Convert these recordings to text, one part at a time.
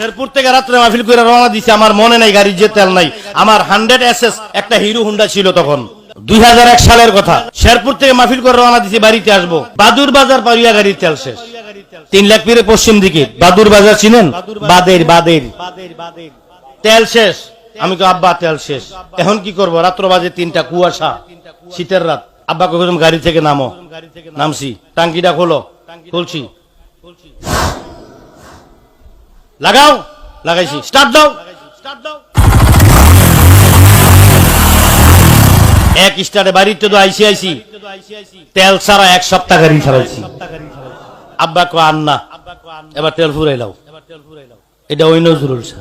শেরপুর থেকে রাত্রে মাহফিল করে রওনা দিছি। আমার মনে নাই গাড়ির যে তেল নাই। আমার 100 SS একটা হিরো হুন্ডা ছিল তখন, 2001 সালের কথা। শেরপুর থেকে মাহফিল করে রওনা দিছি, বাড়িতে আসবো, বাদুর বাজার পারিয়া গাড়ির তেল শেষ। 3 লাখ পীরে পশ্চিম দিকে বাদুর বাজার চিনেন? বাদের তেল শেষ। আমি তো আব্বা তেল শেষ, এখন কি করবো? রাত্র বাজে 3টা, কুয়াশা, শীতের রাত। আব্বা কইলাম গাড়ি থেকে নামো। নামছি, টাঙ্কিটা খোলো, খুলছি, লাগাও, লাগাইছি, স্টার্ট দাও। এক স্টার্টে বাড়িতে তো আইসি তেল ছাড়া 1 সপ্তাহ গাড়ি চালাইছি। আব্বা কো আর না, এবার তেল ফুরাইলাও। এটা ওই নজরুল শাহ।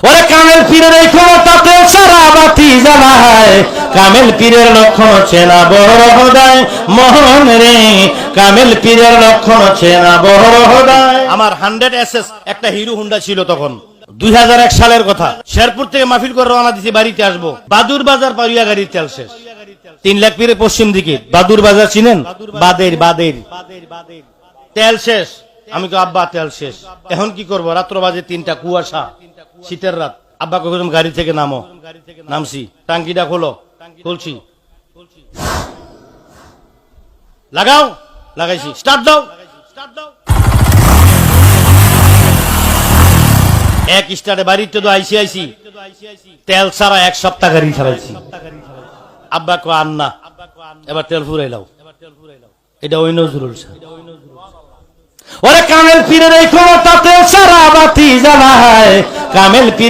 ওরে কামেল পীরের এই ক্ষমতা তেল ছাড়া বাতি জ্বালায়, কামেল পীরের লক্ষণ চেনা বড় হদায় মোহন রে, কামেল পীরের লক্ষণ চেনা বড় হদায়। আমার 100 SS একটা হিরো হুন্ডা ছিল তখন, 2001 সালের কথা। শেরপুর থেকে মাহফিল করে রওনা দিছি, বাড়িতে আসবো, বাদুর বাজার পারিয়া গাড়ির তেল শেষ। 3 লাখ পীরে পশ্চিম দিকে বাদুর বাজার চিনেন? বাদের তেল শেষ। আমি তো আব্বা তেল শেষ, এখন কি করবো? রাত্র বাজে 3টা, কুয়াশা, শীতের রাত। আব্বা কইলাম গাড়ি থেকে নামো। নামছি, টাঙ্কিটা খোলো, খুলছি, লাগাও, লাগাইছি, স্টার্ট দাও। এক স্টার্টে বাড়িতে তো আইসি তেল ছাড়া 1 সপ্তাহ গাড়ি চালাইছি। আব্বা কো আর না, এবার তেল ফুরাইলাও। এটা ওই নজরুল শাহ। ওরে কামেল পীরের এই ক্ষমতা তেল ছাড়া বাতি জ্বালায়, কামেল পীর